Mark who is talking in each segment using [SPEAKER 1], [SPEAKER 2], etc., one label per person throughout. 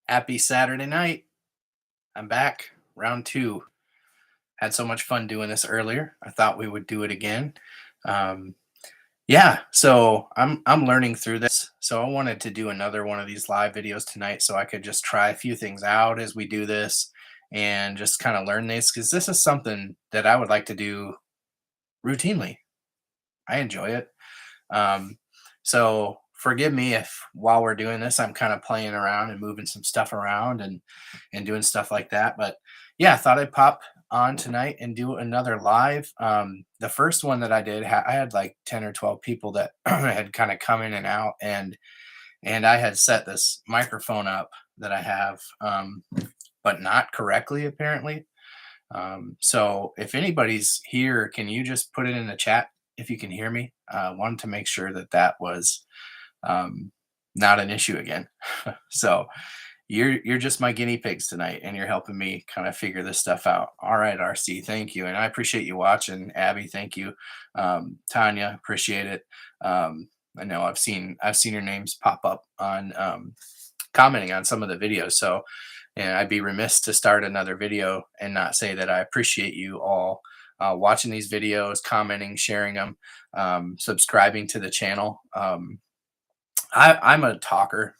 [SPEAKER 1] Happy Saturday night. I'm back. Round two. Had so much fun doing this earlier. I thought we would do it again. Um, yeah, so I'm learning through this. So I wanted to do another one of these live videos tonight so I could just try a few things out as we do this and just kind of learn this because this is something that I would like to do routinely. I enjoy it. Um, so forgive me if while we're doing this, I'm kind of playing around and moving some stuff around and doing stuff like that. But yeah, I thought I'd pop on tonight and do another live. The first one that I did, I had like 10 or 12 people that had kind of come in and out, and I had set this microphone up that I have, but not correctly apparently. So if anybody's here, can you just put it in the chat if you can hear me? Wanted to make sure that that was um, not an issue again. So you're just my guinea pigs tonight, and you're helping me kind of figure this stuff out. All right, RC, thank you, and I appreciate you watching. Abby, thank you. Tanya, appreciate it. I know I've seen your names pop up on commenting on some of the videos. So, and I'd be remiss to start another video and not say that I appreciate you all watching these videos, commenting, sharing them, subscribing to the channel. I'm a talker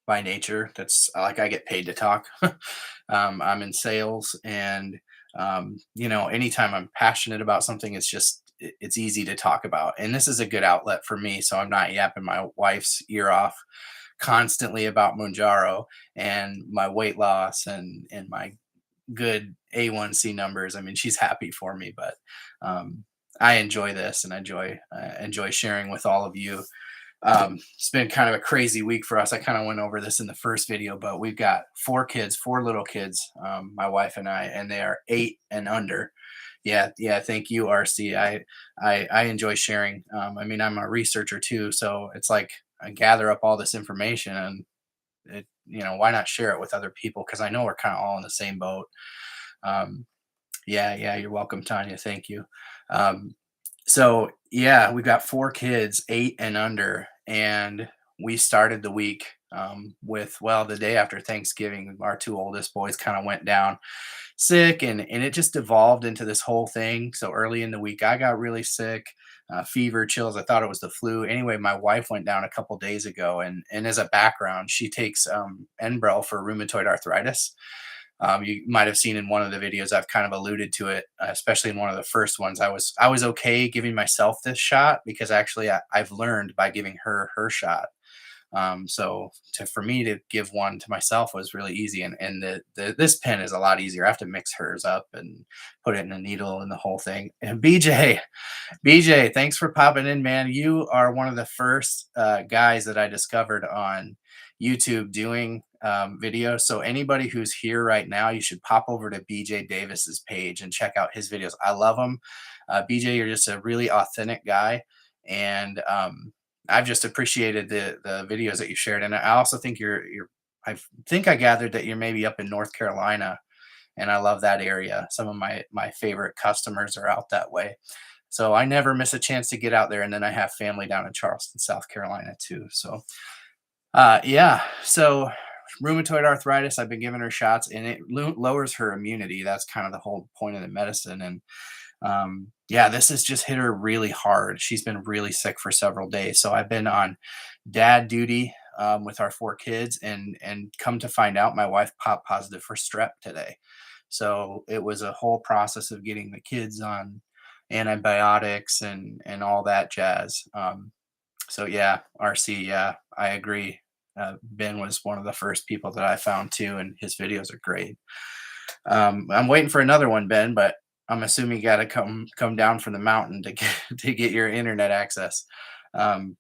[SPEAKER 1] by nature. That's like I get paid to talk. I'm in sales, and anytime I'm passionate about something, it's easy to talk about. And this is a good outlet for me, so I'm not yapping my wife's ear off constantly about Mounjaro and my weight loss and my good A1C numbers. I mean, she's happy for me, but I enjoy this and I enjoy sharing with all of you. It's been kind of a crazy week for us. I kind of went over this in the first video, but we've got four little kids, my wife and I, and they are 8 and under. Yeah. Thank you, RC. I enjoy sharing. I mean, I'm a researcher too, so it's like I gather up all this information, and why not share it with other people? Because I know we're kind of all in the same boat. Um, yeah. You're welcome, Tanya. Thank you. Um, so yeah, we've got 4 kids, 8 and under, and we started the week with, well, the day after Thanksgiving, our 2 oldest boys kind of went down sick, and it just evolved into this whole thing. So early in the week, I got really sick, fever, chills. I thought it was the flu. Anyway, my wife went down a couple days ago, and as a background, she takes Enbrel for rheumatoid arthritis. You might have seen in one of the videos I've kind of alluded to it, especially in one of the first ones. I was okay giving myself this shot because actually I've learned by giving her shot. For me to give one to myself was really easy, and this pen is a lot easier. I have to mix hers up and put it in a needle and the whole thing. And BJ, thanks for popping in, man. You are one of the first guys that I discovered on YouTube doing videos. So anybody who's here right now, you should pop over to BJ Davis's page and check out his videos. I love them. BJ, you're just a really authentic guy, and I've just appreciated the videos that you shared. And I also think I think I gathered that you're maybe up in North Carolina, and I love that area. Some of my favorite customers are out that way. So I never miss a chance to get out there. And then I have family down in Charleston, South Carolina too. So yeah. So rheumatoid arthritis, I've been giving her shots, and it lowers her immunity. That's kind of the whole point of the medicine. And yeah, this has just hit her really hard. She's been really sick for several days. So I've been on dad duty with our 4 kids, and come to find out, my wife popped positive for strep today. So it was a whole process of getting the kids on antibiotics and all that jazz. So yeah, RC, yeah, I agree. Ben was one of the first people that I found too, and his videos are great. I'm waiting for another one, Ben, but I'm assuming you got to come down from the mountain to get to get your internet access. Um,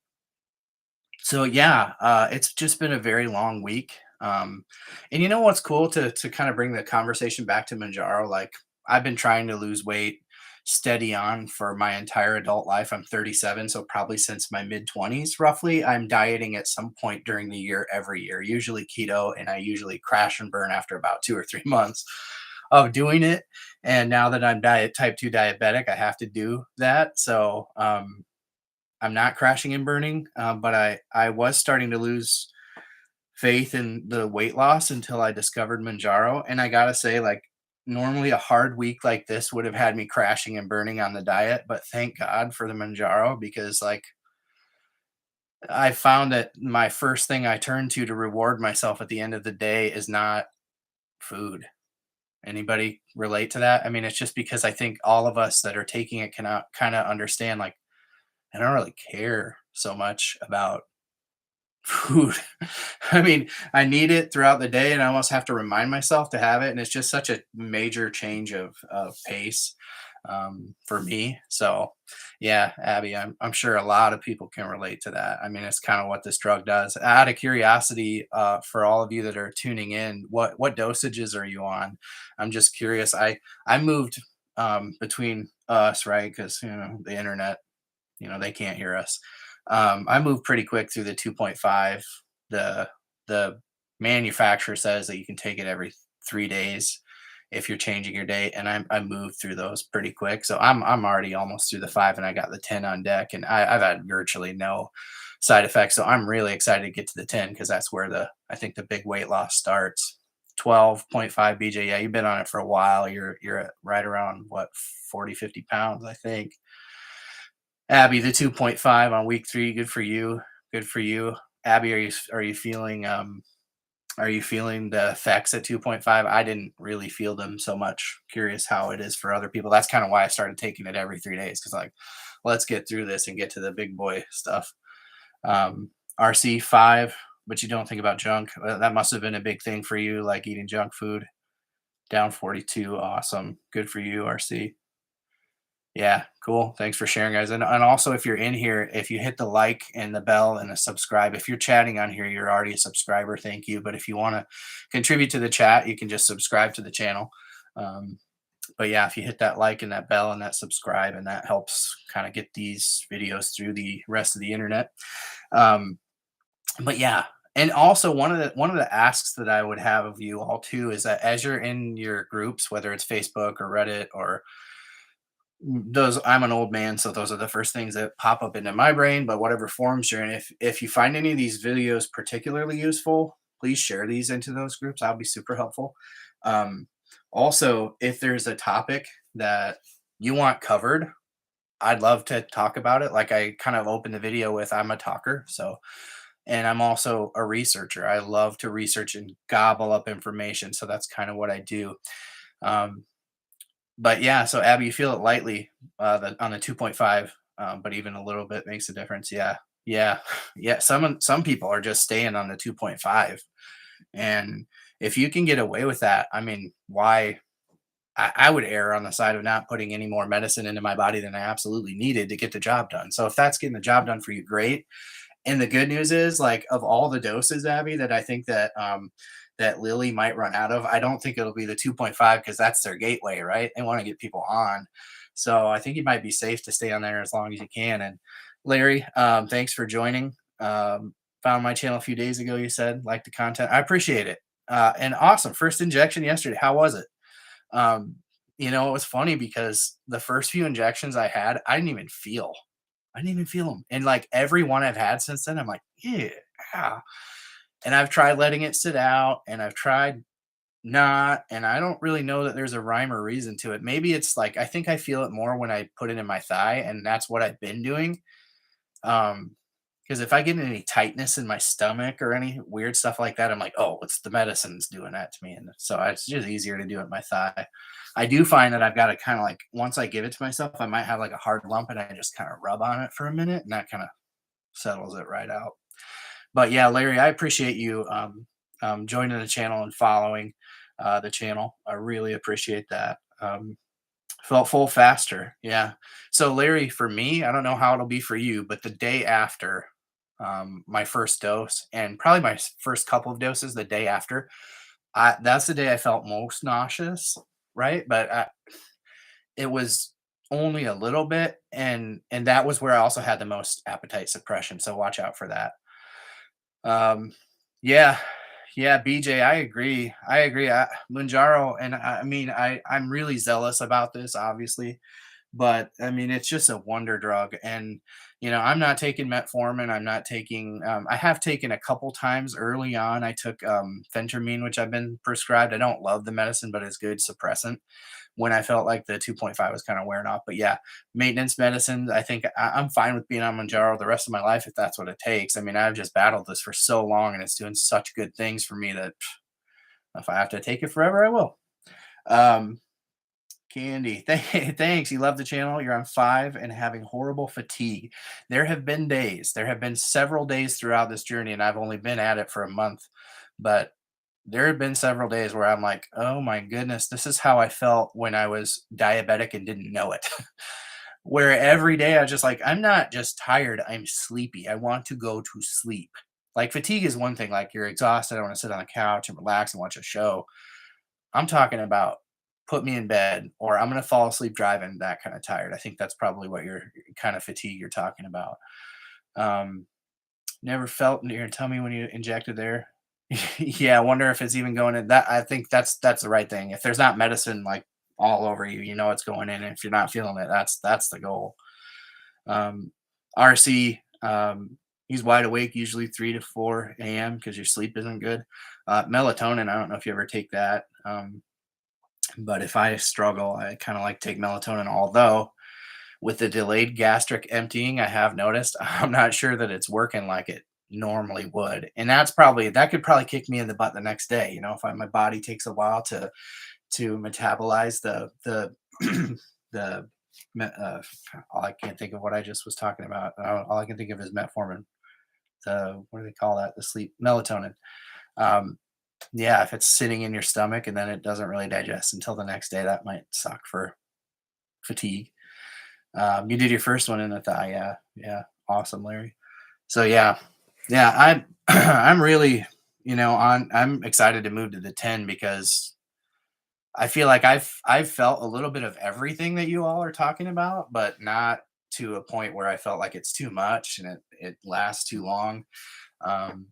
[SPEAKER 1] so yeah, it's just been a very long week. And you know what's cool to kind of bring the conversation back to Manjaro? Like, I've been trying to lose weight steady on for my entire adult life. I'm 37, so probably since my mid 20s, roughly. I'm dieting at some point during the year every year, usually keto, and I usually crash and burn after about 2 or 3 months of doing it. And now that I'm type 2 diabetic, I have to do that. So I'm not crashing and burning, but I was starting to lose faith in the weight loss until I discovered Mounjaro, and I gotta say, like, normally a hard week like this would have had me crashing and burning on the diet, but thank God for the Mounjaro because, like, I found that my first thing I turn to reward myself at the end of the day is not food. Anybody relate to that? I mean, it's just because I think all of us that are taking it cannot kinda understand, like, I don't really care so much about food. I mean, I need it throughout the day, and I almost have to remind myself to have it, and it's just such a major change of pace, for me. So, yeah, Abby, I'm sure a lot of people can relate to that. I mean, it's kinda what this drug does. Out of curiosity, for all of you that are tuning in, what dosages are you on? I'm just curious. I moved, between us, right? Because the internet, they can't hear us. I moved pretty quick through the 2.5. The manufacturer says that you can take it every 3 days if you're changing your date, and I moved through those pretty quick. So I'm already almost through the 5, and I got the 10 on deck, and I've had virtually no side effects. So I'm really excited to get to the 10 because that's where I think the big weight loss starts. 12.5 BJ. Yeah, you've been on it for a while. You're at right around what 40, 50 pounds, I think. Abby, the 2.5 on week 3, good for you. Good for you. Abby, are you feeling the effects at 2.5? I didn't really feel them so much. Curious how it is for other people. That's kind of why I started taking it every 3 days because, like, let's get through this and get to the big boy stuff. RC 5, but you don't think about junk. That must have been a big thing for you, like eating junk food. Down 42. Awesome. Good for you, RC. Yeah, cool. Thanks for sharing, guys. And also, if you're in here, if you hit the like and the bell and the subscribe, if you're chatting on here, you're already a subscriber. Thank you. But if you want to contribute to the chat, you can just subscribe to the channel. Um, but yeah, if you hit that like and that bell and that subscribe, and that helps kind of get these videos through the rest of the internet. Um, but yeah. And also, one of the asks that I would have of you all too is that as you're in your groups, whether it's Facebook or Reddit or those, I'm an old man, so those are the first things that pop up into my brain. But whatever forums you're in, if you find any of these videos particularly useful, please share these into those groups. That'll be super helpful. Um, Also, if there's a topic that you want covered, I'd love to talk about it. Like I kind of opened the video with, I'm a talker, so and I'm also a researcher. I love to research and gobble up information, so that's kind of what I do. Um, but yeah, so Abby, you feel it lightly on the 2.5, but even a little bit makes a difference. Yeah, yeah, yeah. Some people are just staying on the 2.5, and if you can get away with that, I mean, why? I would err on the side of not putting any more medicine into my body than I absolutely needed to get the job done. So if that's getting the job done for you, great. And the good news is, like, of all the doses, Abby, that I think that Lilly might run out of, I don't think it'll be the 2.5 because that's their gateway, right? They want to get people on. So I think you might be safe to stay on there as long as you can. And Larry, thanks for joining. Found my channel a few days ago. You said like the content. I appreciate it. And awesome. First injection yesterday. How was it? Um, it was funny because the first few injections I had, I didn't even feel. I didn't even feel them. And like every one I've had since then, I'm like, yeah. Ah." And I've tried letting it sit out and I've tried not. And I don't really know that there's a rhyme or reason to it. Maybe it's like, I think I feel it more when I put it in my thigh. And that's what I've been doing. Um, because if I get any tightness in my stomach or any weird stuff like that, I'm like, oh, it's the medicine's doing that to me. And so it's just easier to do it in my thigh. I do find that I've got to kind of like, once I give it to myself, I might have like a hard lump and I just kind of rub on it for a minute and that kind of settles it right out. But yeah, Larry, I appreciate you joining the channel and following the channel. I really appreciate that. Felt full faster. Yeah. So Larry, for me, I don't know how it'll be for you, but the day after my first dose and probably my first couple of doses, the day after, that's the day I felt most nauseous. Right. But it was only a little bit. And that was where I also had the most appetite suppression. So watch out for that. Um, yeah, yeah, BJ, I agree. I agree. Mounjaro, and I mean, I'm really zealous about this, obviously, but I mean, it's just a wonder drug, and I'm not taking metformin. I'm not taking, I have taken a couple times early on. I took phentermine, which I've been prescribed. I don't love the medicine, but it's good suppressant when I felt like the 2.5 was kind of wearing off. But yeah, maintenance medicine, I think I'm fine with being on Mounjaro the rest of my life if that's what it takes. I mean, I've just battled this for so long and it's doing such good things for me that if I have to take it forever, I will. Um, Candy, thanks. You love the channel. You're on 5 and having horrible fatigue. There have been several days throughout this journey, and I've only been at it for a month, but there have been several days where I'm like, oh my goodness, this is how I felt when I was diabetic and didn't know it. Where every day I was just like, I'm not just tired, I'm sleepy. I want to go to sleep. Like fatigue is one thing, like you're exhausted. I want to sit on the couch and relax and watch a show. I'm talking about put me in bed or I'm going to fall asleep driving that kind of tired. I think that's probably what you're kind of fatigue you're talking about. Um, Never felt you're gonna tell me when you injected there. Yeah, I wonder if it's even going in that. I think that's the right thing. If there's not medicine like all over you, you know it's going in. And if you're not feeling it, that's the goal. Um, RC, he's wide awake usually 3 to 4 a.m. because your sleep isn't good. Melatonin, I don't know if you ever take that. But if I struggle, I kind of like take melatonin. Although with the delayed gastric emptying, I have noticed I'm not sure that it's working like it normally would, and that could probably kick me in the butt the next day. If my body takes a while to metabolize the the all I can't think of what I just was talking about. All I can think of is metformin. The what do they call that? The sleep melatonin. Um, yeah, if it's sitting in your stomach and then it doesn't really digest until the next day, that might suck for fatigue. You did your first one in the thigh, yeah, yeah, awesome, Larry. So yeah, I'm I'm really, I'm excited to move to the 10 because I feel like I've felt a little bit of everything that you all are talking about, but not to a point where I felt like it's too much and it lasts too long. Um,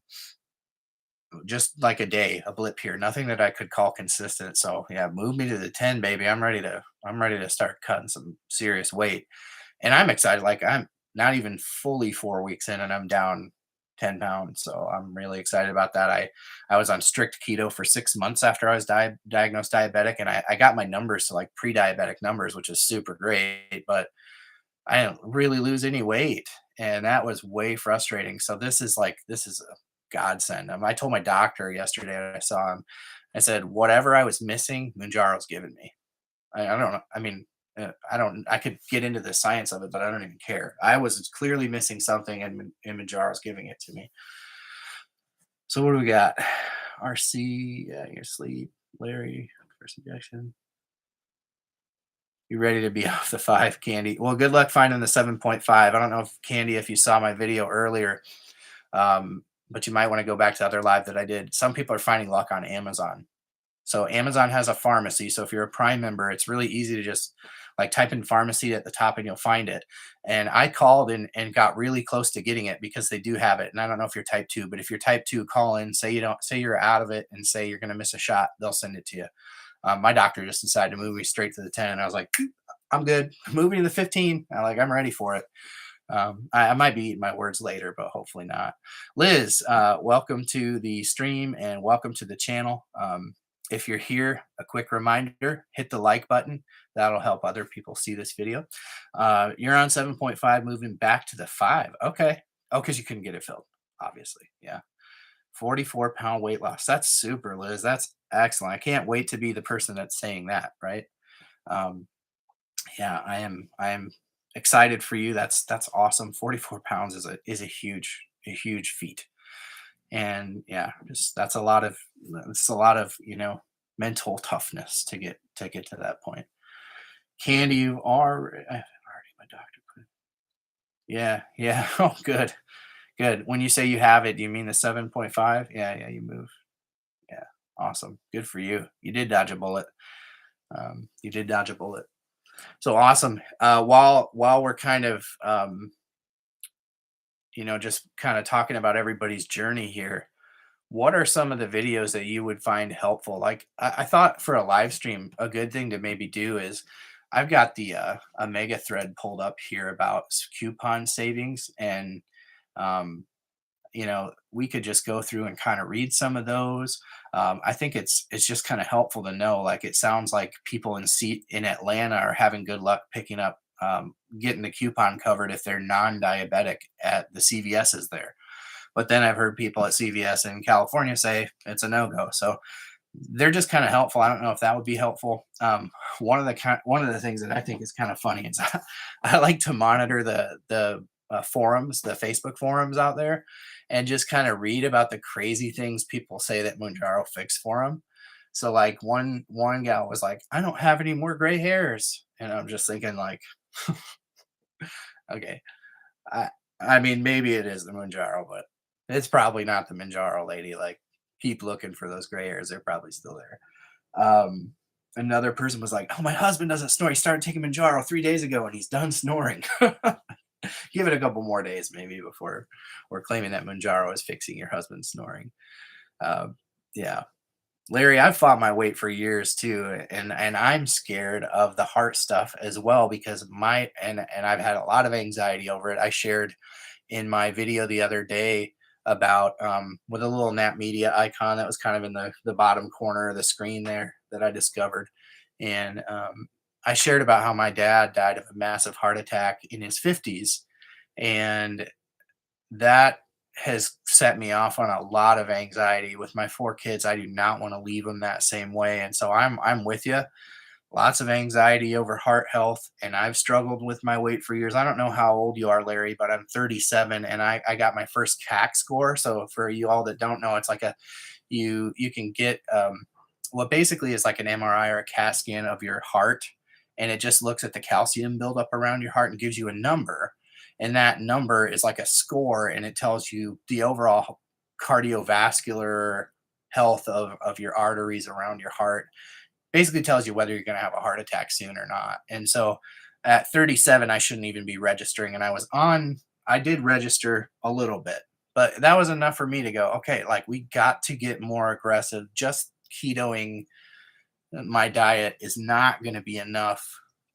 [SPEAKER 1] just like a day, a blip here, nothing that I could call consistent. So yeah, move me to the 10, baby. I'm ready to start cutting some serious weight. And I'm excited. Like I'm not even fully 4 weeks in and I'm down 10 pounds. So I'm really excited about that. I was on strict keto for 6 months after I was diagnosed diabetic, and I got my numbers to like pre-diabetic numbers, which is super great, but I didn't really lose any weight. And that was way frustrating. So this is a godsend. I told my doctor yesterday when I saw him, I said, whatever I was missing, Mounjaro's given me. I don't know. I mean, I don't. I could get into the science of it, but I don't even care. I was clearly missing something, and Manjaro's giving it to me. So what do we got? RC, yeah, your sleep. Larry, first injection. You ready to be off the 5, Candy? Well, good luck finding the 7.5. I don't know if Candy, if you saw my video earlier, but you might want to go back to the other live that I did. Some people are finding luck on Amazon. So Amazon has a pharmacy. So if you're a Prime member, it's really easy to just like type in pharmacy at the top and you'll find it. And I called and got really close to getting it because they do have it. And I don't know if you're type 2, but if you're type 2, call in, say you don't, say you're out of it and say you're going to miss a shot. They'll send it to you. My doctor just decided to move me straight to the 10. And I was like, I'm good. Move me to the 15. I'm ready for it. I might be eating my words later, but hopefully not. Liz, welcome to the stream and welcome to the channel. If you're here, a quick reminder, hit the like button. That'll help other people see this video. You're on 7.5, moving back to the 5. Okay. Oh, because you couldn't get it filled, obviously. Yeah. 44-pound weight loss. That's super, Liz. That's excellent. I can't wait to be the person that's saying that, right? Um, yeah, I am excited for you. That's awesome. 44 pounds is a huge feat. And yeah, just it's a lot of mental toughness to get to that point. Candy, you are already my doctor put yeah, yeah. Oh, good, good. When you say you have it, do you mean the 7.5? Yeah, yeah, you move. Yeah, awesome. Good for you. You did dodge a bullet. You did dodge a bullet. So awesome. While we're kind of just kind of talking about everybody's journey here, what are some of the videos that you would find helpful? Like I thought for a live stream, a good thing to maybe do is, I've got the Omega thread pulled up here about coupon savings, and um, we could just go through and kind of read some of those. I think it's just kind of helpful to know. Like it sounds like people in Atlanta are having good luck picking up getting the coupon covered if they're non-diabetic at the CVS's there. But then I've heard people at CVS in California say it's a no-go. So they're just kind of helpful. I don't know if that would be helpful. One of the things that I think is kind of funny is I like to monitor the forums, the Facebook forums out there, and just kind of read about the crazy things people say that Mounjaro fixed for them. So like one gal was like, "I don't have any more gray hairs," and I'm just thinking like, okay, I I mean maybe it is the Mounjaro, but it's probably not the Mounjaro lady. Like keep looking for those gray hairs; they're probably still there. Um, Another person was like, "Oh, my husband doesn't snore. He started taking Mounjaro 3 days ago, and he's done snoring." Give it a couple more days, maybe, before we're claiming that Mounjaro is fixing your husband's snoring. Um, yeah, Larry, I've fought my weight for years too, and I'm scared of the heart stuff as well because and I've had a lot of anxiety over it. I shared in my video the other day about with a little Nap Media icon that was kind of in the bottom corner of the screen there that I discovered. And I shared about how my dad died of a massive heart attack in his 50s. And that has set me off on a lot of anxiety with my 4 kids. I do not want to leave them that same way. And so I'm with you, lots of anxiety over heart health, and I've struggled with my weight for years. I don't know how old you are, Larry, but I'm 37 and I got my first CAC score. So for you all that don't know, it's like you can get what basically is like an MRI or a CAT scan of your heart, and it just looks at the calcium buildup around your heart and gives you a number. And that number is like a score, and it tells you the overall cardiovascular health of your arteries around your heart, basically tells you whether you're going to have a heart attack soon or not. And so at 37, I shouldn't even be registering. And I did register a little bit, but that was enough for me to go, okay, like we got to get more aggressive. Just ketoing my diet is not going to be enough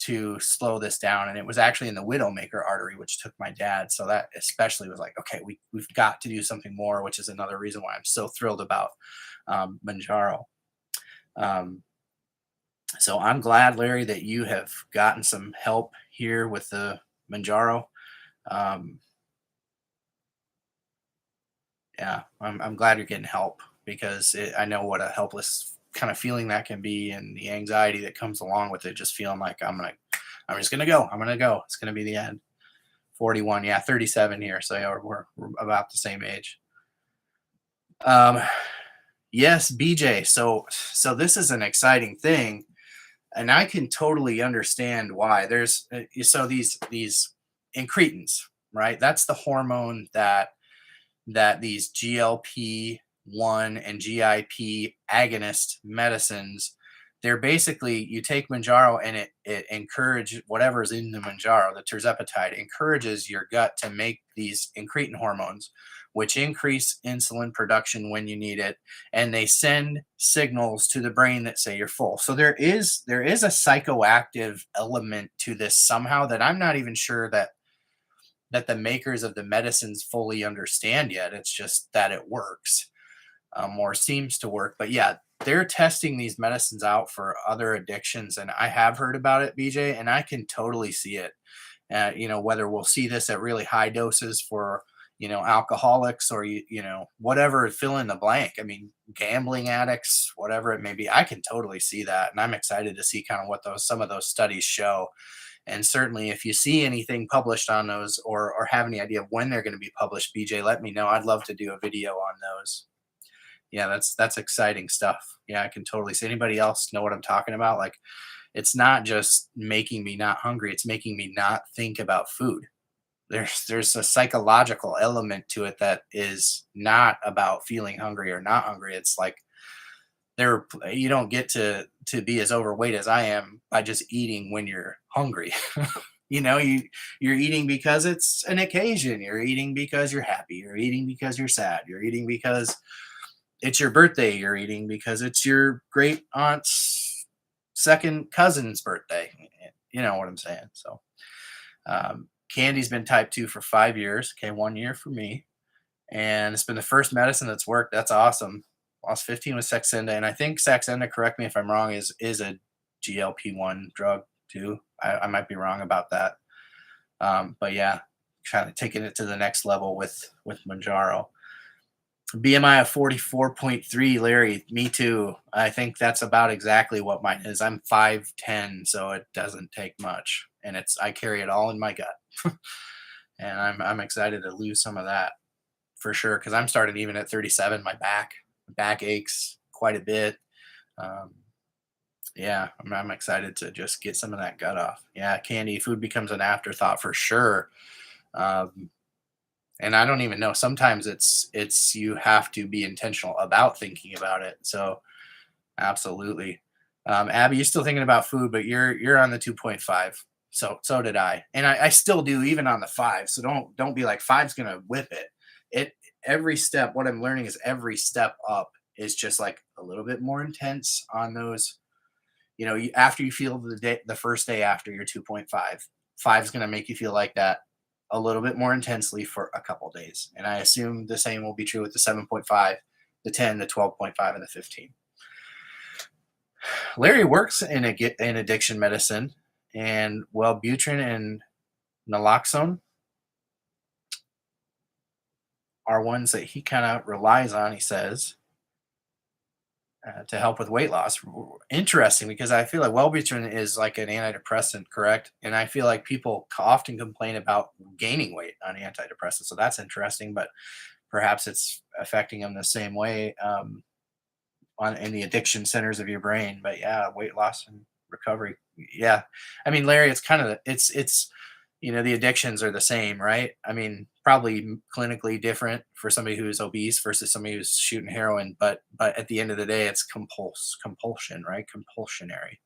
[SPEAKER 1] to slow this down. And it was actually in the widowmaker artery, which took my dad. So that especially was like, okay, we've got to do something more, which is another reason why I'm so thrilled about Mounjaro. Um, So I'm glad, Larry, that you have gotten some help here with the Manjaro. Um, yeah, I'm glad you're getting help because I know what a helpless kind of feeling that can be, and the anxiety that comes along with it. Just feeling like I'm just gonna go. I'm gonna go. It's gonna be the end. 41, yeah, 37 here, so yeah, we're about the same age. Um, yes, BJ. So this is an exciting thing, and I can totally understand why. There's so these incretins, right? That's the hormone that these GLP-1 and GIP agonist medicines. They're basically you take Manjaro and it encourages whatever's in the Manjaro, the terzepatide encourages your gut to make these incretin hormones, which increase insulin production when you need it, and they send signals to the brain that say you're full. So there is a psychoactive element to this somehow that I'm not even sure that the makers of the medicines fully understand yet. It's just that it works, or seems to work. But yeah, they're testing these medicines out for other addictions, and I have heard about it, BJ, and I can totally see it. Whether we'll see this at really high doses for alcoholics or whatever, fill in the blank. I mean, gambling addicts, whatever it may be. I can totally see that, and I'm excited to see kind of what those some of those studies show. And certainly, if you see anything published on those or have any idea of when they're going to be published, BJ, let me know. I'd love to do a video on those. Yeah, that's exciting stuff. Yeah, I can totally see. Anybody else know what I'm talking about? Like, it's not just making me not hungry; it's making me not think about food. There's a psychological element to it that is not about feeling hungry or not hungry. It's like you don't get to be as overweight as I am by just eating when you're hungry. You're eating because it's an occasion. You're eating because you're happy. You're eating because you're sad. You're eating because it's your birthday. You're eating because it's your great aunt's second cousin's birthday. you know what I'm saying. So Candy's been type 2 for 5 years. Okay, 1 year for me, and it's been the first medicine that's worked. That's awesome. Lost 15 with Saxenda, and I think Saxenda, correct me if I'm wrong, is a GLP-1 drug too. I might be wrong about that. But yeah, kind of taking it to the next level with Mounjaro. BMI of 44.3, Larry. Me too. I think that's about exactly what mine is. I'm 5'10", so it doesn't take much, and I carry it all in my gut, and I'm excited to lose some of that for sure because I'm starting even at 37. My back aches quite a bit. Um, yeah, I'm excited to just get some of that gut off. Yeah, candy food becomes an afterthought for sure. Um, and I don't even know. Sometimes it's you have to be intentional about thinking about it. So absolutely. Abby, you're still thinking about food, but you're on the 2.5. So did I. And I still do even on the 5. So don't be like five's gonna whip it. It every step, what I'm learning is every step up is just like a little bit more intense on those. After you feel the first day after your 2.5, five's gonna make you feel like that a little bit more intensely for a couple days. And I assume the same will be true with the 7.5, the 10, the 12.5, and the 15. Larry works in addiction medicine, and Wellbutrin and naloxone are ones that he kind of relies on, he says, to help with weight loss. Interesting, because I feel like Wellbutrin is like an antidepressant, correct? And I feel like people often complain about gaining weight on antidepressants, so that's interesting. But perhaps it's affecting them the same way in the addiction centers of your brain. But yeah, weight loss and recovery. Yeah, I mean, Larry, it's kind of the addictions are the same, right? I mean, probably clinically different for somebody who is obese versus somebody who's shooting heroin, but at the end of the day, it's compulsion, right? Compulsionary.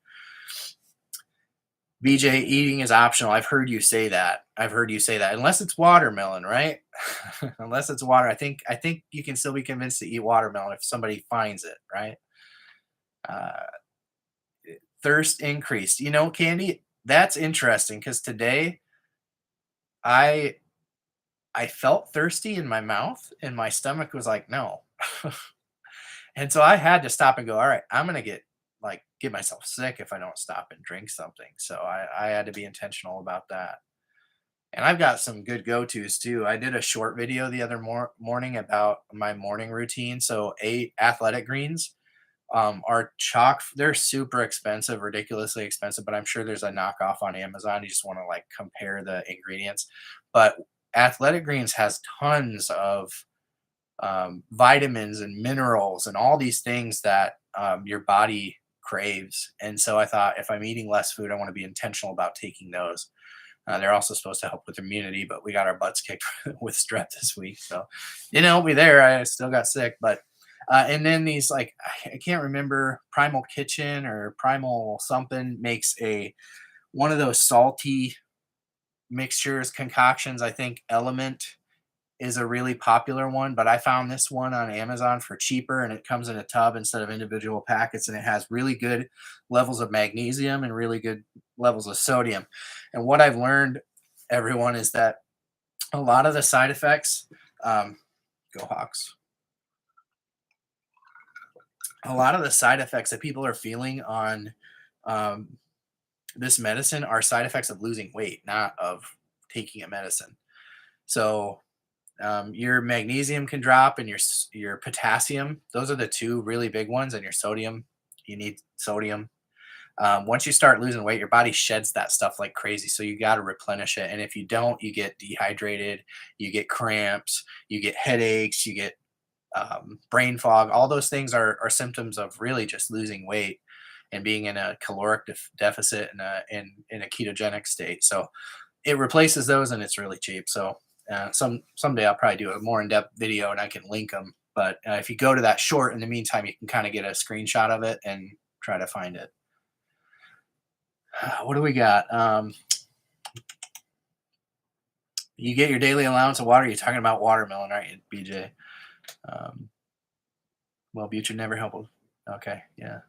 [SPEAKER 1] BJ, eating is optional. I've heard you say that. Unless it's watermelon, right? Unless it's water. I think you can still be convinced to eat watermelon if somebody finds it, right? Uh, Thirst increased. Candy, that's interesting because today I I felt thirsty in my mouth and my stomach was like, no. And so I had to stop and go, all right, I'm gonna get myself sick if I don't stop and drink something. So I had to be intentional about that. And I've got some good go-tos too. I did a short video the other morning about my morning routine. So 8 athletic greens are they're super expensive, ridiculously expensive, but I'm sure there's a knockoff on Amazon. You just want to like compare the ingredients. But athletic greens has tons of vitamins and minerals and all these things that your body craves. And so I thought if I'm eating less food, I want to be intentional about taking those. They're also supposed to help with immunity, but we got our butts kicked with strep this week. So didn't help me there. I still got sick. But and then these I can't remember, Primal Kitchen or Primal something makes one of those salty mixtures, concoctions. I think Element is a really popular one, but I found this one on Amazon for cheaper, and it comes in a tub instead of individual packets, and it has really good levels of magnesium and really good levels of sodium. And what I've learned, everyone, is that a lot of the side effects, go Hawks, a lot of the side effects that people are feeling on um, this medicine are side effects of losing weight, not of taking a medicine. So your magnesium can drop, and your potassium. Those are the two really big ones. And your sodium, you need sodium. Once you start losing weight, your body sheds that stuff like crazy. So you got to replenish it. And if you don't, you get dehydrated, you get cramps, you get headaches, you get brain fog. All those things are symptoms of really just losing weight and being in a caloric deficit and in a ketogenic state. So it replaces those, and it's really cheap. So someday I'll probably do a more in-depth video, and I can link them. But if you go to that short, in the meantime, you can kind of get a screenshot of it and try to find it. What do we got? You get your daily allowance of water. You're talking about watermelon, aren't you, BJ? Wellbutrin never helped. Okay, yeah.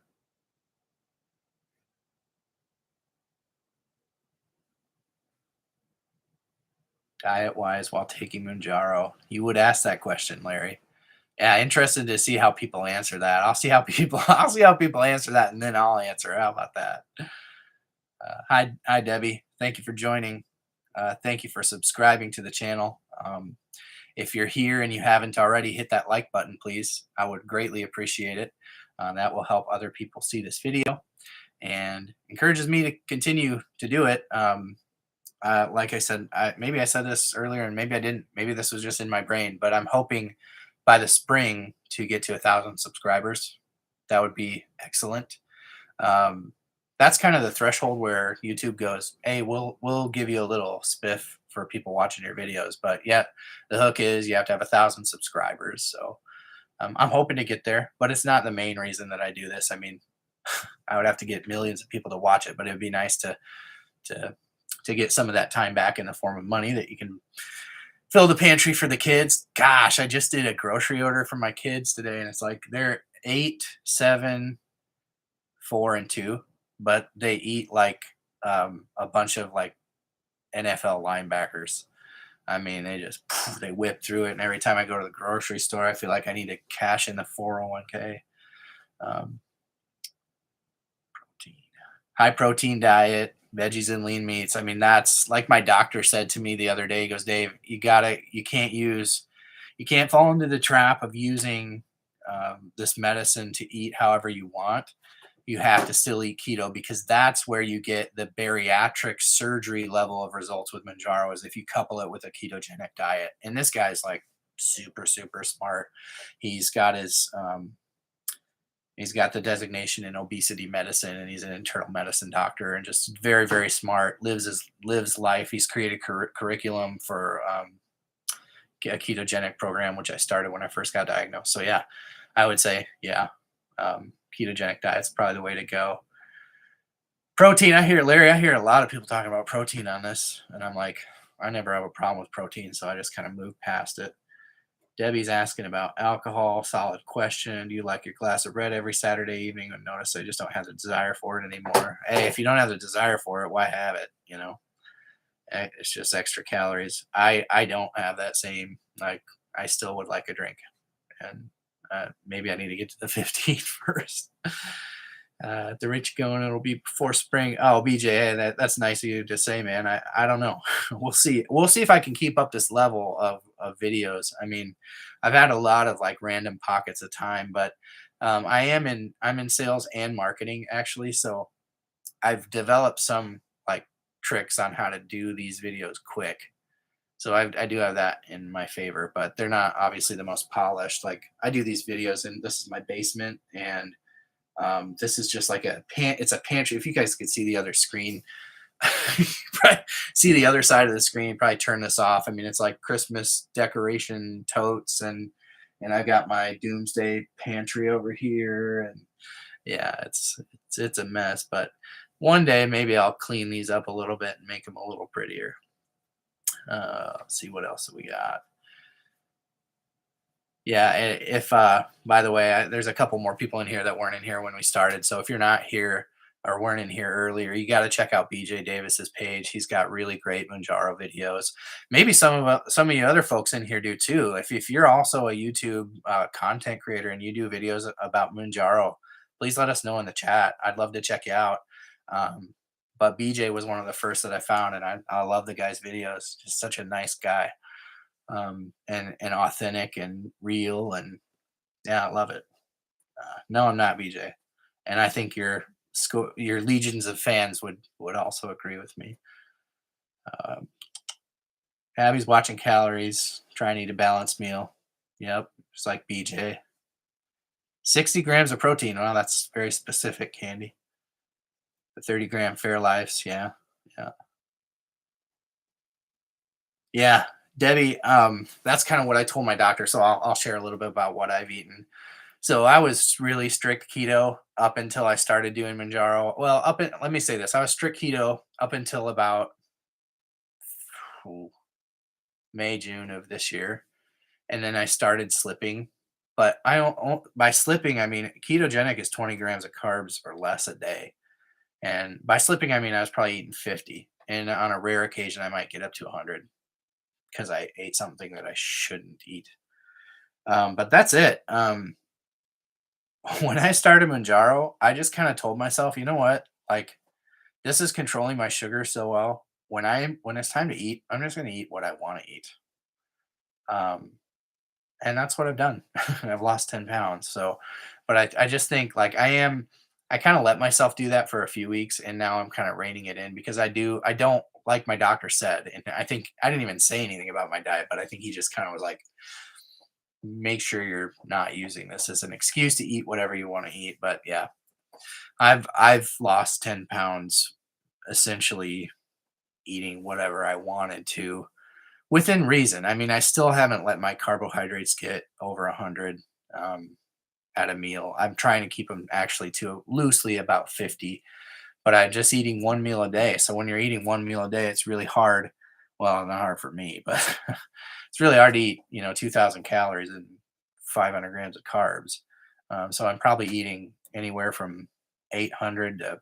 [SPEAKER 1] diet wise while taking Mounjaro? You would ask that question, Larry. Yeah, interested to see how people answer that. I'll see how people I'll see how people answer that, and then I'll answer. How about that? Hi, Debbie. Thank you for joining. Thank you for subscribing to the channel. If you're here and you haven't already, hit that like button, please. I would greatly appreciate it. That will help other people see this video and encourages me to continue to do it. Like I said, maybe I said this earlier and maybe I didn't. Maybe this was just in my brain, but I'm hoping by the spring to get to 1,000 subscribers. That would be excellent. Um, that's kind of the threshold where YouTube goes, "Hey, we'll give you a little spiff for people watching your videos." But yeah, the hook is you have to have 1,000 subscribers. So I'm hoping to get there, but it's not the main reason that I do this. I mean, I would have to get millions of people to watch it, but it would be nice to to get some of that time back in the form of money that you can fill the pantry for the kids. Gosh, I just did a grocery order for my kids today, and it's like they're 8, 7, 4, and 2, but they eat like a bunch of like NFL linebackers. I mean, they just they whip through it, and every time I go to the grocery store, I feel like I need to cash in the 401k. Um, protein, high protein diet, veggies and lean meats. I mean, that's like my doctor said to me the other day. He goes, Dave, you can't fall into the trap of using this medicine to eat however you want. You have to still eat keto because that's where you get the bariatric surgery level of results with Mounjaro is if you couple it with a ketogenic diet. And this guy's like super, super smart. He's got his he's got the designation in obesity medicine, and he's an internal medicine doctor, and just very, very smart. Lives life. He's created curriculum for a ketogenic program, which I started when I first got diagnosed. So yeah, I would say yeah, ketogenic diet's probably the way to go. Protein. Larry. I hear a lot of people talking about protein on this, and I'm like, I never have a problem with protein, so I just kind of move past it. Debbie's asking about alcohol. Solid question. Do you like your glass of red every Saturday evening? And notice I just don't have the desire for it anymore. Hey, if you don't have the desire for it, why have it? You know, it's just extra calories. I don't have that same like. I still would like a drink, and maybe I need to get to the 15 first. The rich going, it'll be before spring. Oh, BJ, hey, that's nice of you to say, man. I don't know. We'll see. We'll see if I can keep up this level of videos. I mean, I've had a lot of like random pockets of time, but I'm in sales and marketing actually. So I've developed some like tricks on how to do these videos quick. So I do have that in my favor, but they're not obviously the most polished. Like I do these videos, and this is my basement, and this is just like it's a pantry. If you guys could see the other screen, probably see the other side of the screen, probably turn this off. I mean, it's like Christmas decoration totes, and I got my doomsday pantry over here, and yeah, it's a mess. But one day maybe I'll clean these up a little bit and make them a little prettier. Let's see what else we got. Yeah, if by the way, there's a couple more people in here that weren't in here when we started. So if you're not here or weren't in here earlier, you got to check out BJ Davis's page. He's got really great Mounjaro videos. Maybe some of you other folks in here do too. If you're also a YouTube content creator and you do videos about Mounjaro, please let us know in the chat. I'd love to check you out. But BJ was one of the first that I found, and I love the guy's videos. Just such a nice guy, and authentic and real, and yeah, I love it. No, I'm not BJ, and I think your legions of fans would also agree with me. Um, Abby's watching calories, trying to eat a balanced meal. Yep, just like BJ. 60 grams of protein. Wow, that's very specific, Candy. The 30-gram Fairlives. Yeah, yeah. Yeah, Debbie, that's kind of what I told my doctor. So I'll share a little bit about what I've eaten. So I was really strict keto up until I started doing Mounjaro. Well, let me say this: I was strict keto up until about ooh, May, June of this year, and then I started slipping. But I don't by slipping I mean ketogenic is 20 grams of carbs or less a day, and by slipping I mean I was probably eating 50, and on a rare occasion I might get up to 100. because I ate something that I shouldn't eat. But that's it. When I started Mounjaro, I just kind of told myself, you know what? Like, this is controlling my sugar so well. When it's time to eat, I'm just gonna eat what I want to eat. Um, and that's what I've done. I've lost 10 pounds. So, but I just think like I kind of let myself do that for a few weeks, and now I'm kind of reining it in because I don't, like my doctor said, and I think I didn't even say anything about my diet, but I think he just kind of was like, make sure you're not using this as an excuse to eat whatever you want to eat. But yeah, I've lost 10 pounds essentially eating whatever I wanted to within reason. I mean, I still haven't let my carbohydrates get over 100 um, at a meal. I'm trying to keep them actually to loosely about 50, but I'm just eating one meal a day. So when you're eating one meal a day, it's really hard. Well, not hard for me, but it's really hard to eat, 2,000 calories and 500 grams of carbs. So I'm probably eating anywhere from 800 to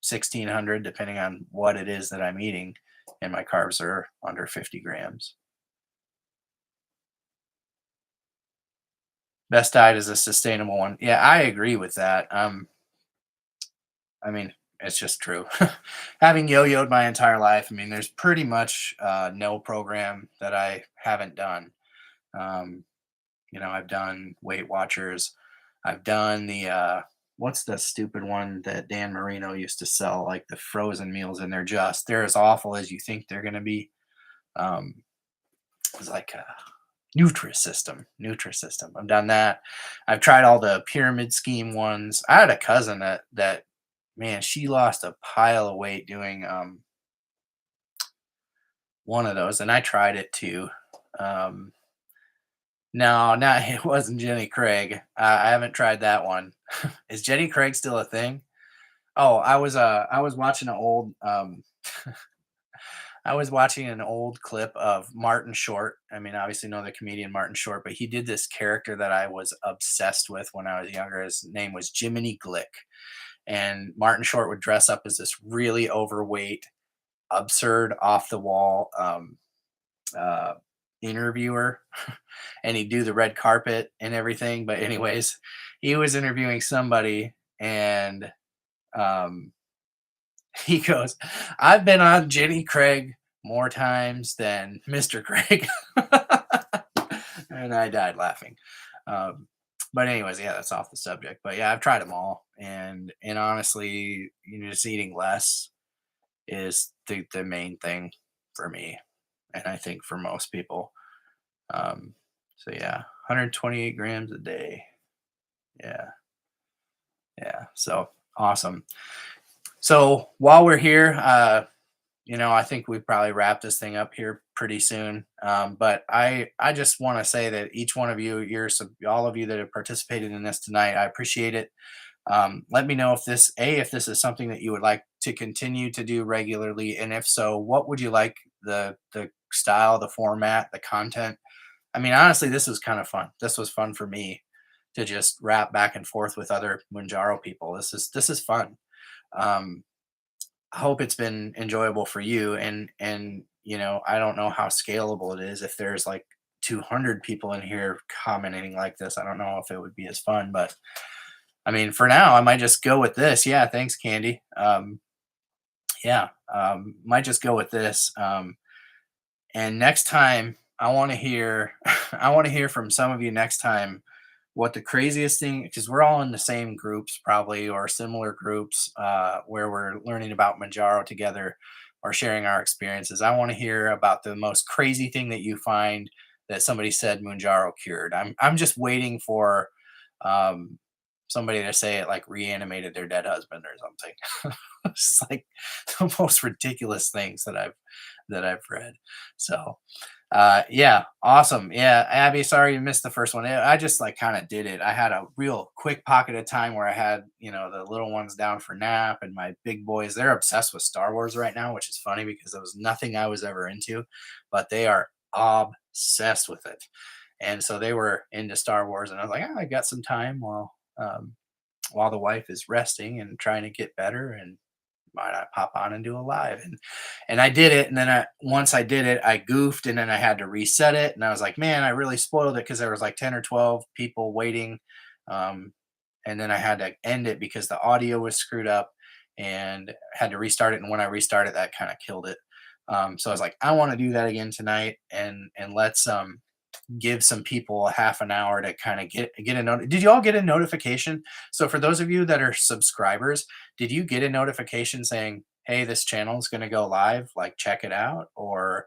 [SPEAKER 1] 1,600, depending on what it is that I'm eating, and my carbs are under 50 grams. Best diet is a sustainable one. Yeah, I agree with that. I mean, it's just true. Having yo-yoed my entire life, I mean, there's pretty much no program that I haven't done. Um, I've done Weight Watchers. I've done the what's the stupid one that Dan Marino used to sell, like the frozen meals, and they're as awful as you think they're gonna be. Um, it's like a Nutrisystem. I've done that. I've tried all the pyramid scheme ones. I had a cousin that man, she lost a pile of weight doing one of those, and I tried it too. Um, no, not it wasn't Jenny Craig. I haven't tried that one. Is Jenny Craig still a thing? Oh, I was watching an old I was watching an old clip of Martin Short. I mean, obviously know the comedian Martin Short, but he did this character that I was obsessed with when I was younger. His name was Jiminy Glick. And Martin Short would dress up as this really overweight, absurd, off the wall uh, interviewer, and he'd do the red carpet and everything. But anyways, he was interviewing somebody, and um, he goes, "I've been on Jenny Craig more times than Mr. Craig," and I died laughing. Um, but anyways, yeah, that's off the subject. But yeah, I've tried them all, and honestly, just eating less is the main thing for me, and I think for most people. So yeah, 128 grams a day. Yeah, yeah. So awesome. So while we're here, I think we probably wrap this thing up here pretty soon. But I just want to say that each one of you, all of you that have participated in this tonight, I appreciate it. Let me know if this is something that you would like to continue to do regularly, and if so, what would you like the style, the format, the content? I mean, honestly, this was kind of fun. This was fun for me to just rap back and forth with other Mounjaro people. This is fun. Um, I hope it's been enjoyable for you. And I don't know how scalable it is. If there's like 200 people in here commenting like this, I don't know if it would be as fun. But I mean, for now, I might just go with this. Yeah, thanks, Candy. Yeah, might just go with this. And next time, I want to hear, I want to hear from some of you next time what the craziest thing, because we're all in the same groups probably or similar groups where we're learning about Manjaro together or sharing our experiences. I want to hear about the most crazy thing that you find that somebody said Manjaro cured. I'm just waiting for um, somebody to say it like reanimated their dead husband or something. It's like the most ridiculous things that I've read. So yeah, awesome. Yeah, Abby, sorry you missed the first one. I just like kind of did it. I had a real quick pocket of time where I had, the little ones down for nap, and my big boys, they're obsessed with Star Wars right now, which is funny because it was nothing I was ever into, but they are obsessed with it. And so they were into Star Wars, and I was like, I got some time while the wife is resting and trying to get better, and why not pop on and do a live? And I did it, and then once I did it, I goofed, and then I had to reset it, and I was like, man, I really spoiled it because there was like 10 or 12 people waiting, um, and then I had to end it because the audio was screwed up, and had to restart it. And when I restarted, that kind of killed it. So I was like, I want to do that again tonight, and let's give some people a half an hour to kind of get a note. Did you all get a notification? So for those of you that are subscribers, did you get a notification saying, "Hey, this channel is going to go live. Like, check it out," or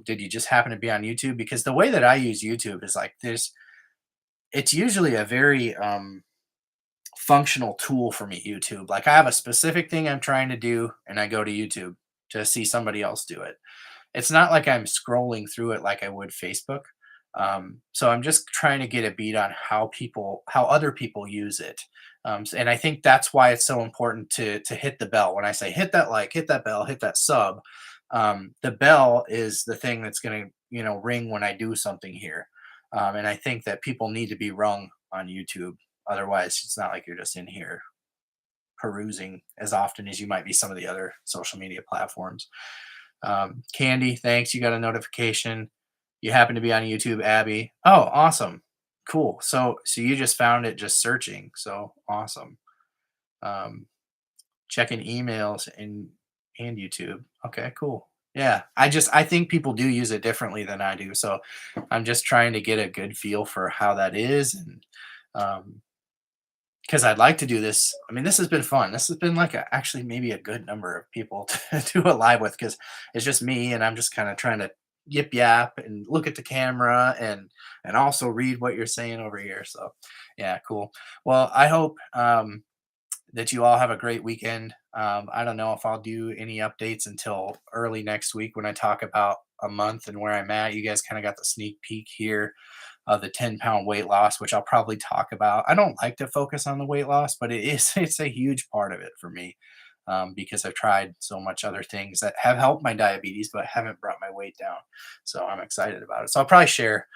[SPEAKER 1] did you just happen to be on YouTube? Because the way that I use YouTube is like it's usually a very functional tool for me. YouTube, like I have a specific thing I'm trying to do, and I go to YouTube to see somebody else do it. It's not like I'm scrolling through it like I would Facebook. So I'm just trying to get a beat on how other people use it. And I think that's why it's so important to hit the bell. When I say hit that like, hit that bell, hit that sub, the bell is the thing that's going to, ring when I do something here. And I think that people need to be rung on YouTube. Otherwise, it's not like you're just in here perusing as often as you might be some of the other social media platforms. Candy, thanks. You got a notification. You happen to be on YouTube, Abby. Oh, awesome. Cool. So you just found it just searching. So awesome. Um, checking emails and YouTube. Okay, cool. Yeah. I think people do use it differently than I do. So I'm just trying to get a good feel for how that is. And um because I'd like to do this. I mean, this has been fun. This has been like actually maybe a good number of people to do a live with, because it's just me and I'm just kind of trying to yip yap and look at the camera and also read what you're saying over here. So yeah, cool. Well, I hope that you all have a great weekend. I don't know if I'll do any updates until early next week when I talk about a month and where I'm at. You guys kind of got the sneak peek here of the 10-pound weight loss, which I'll probably talk about. I don't like to focus on the weight loss, but it's a huge part of it for me, because I've tried so much other things that have helped my diabetes, but haven't brought my weight down. So I'm excited about it. So I'll probably share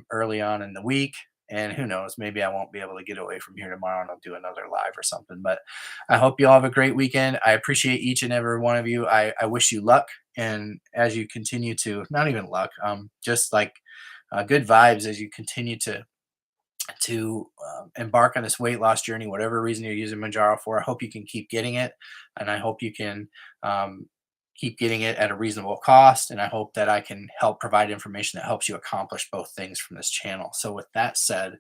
[SPEAKER 1] early on in the week. And who knows, maybe I won't be able to get away from here tomorrow and I'll do another live or something. But I hope you all have a great weekend. I appreciate each and every one of you. I wish you luck. And as you continue to, not even luck, just like good vibes as you continue to embark on this weight loss journey, whatever reason you're using Mounjaro for. I hope you can keep getting it, and I hope you can keep getting it at a reasonable cost. And I hope that I can help provide information that helps you accomplish both things from this channel. So, with that said,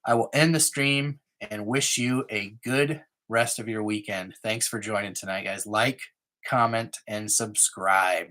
[SPEAKER 1] I will end the stream and wish you a good rest of your weekend. Thanks for joining tonight, guys. Like, comment, and subscribe.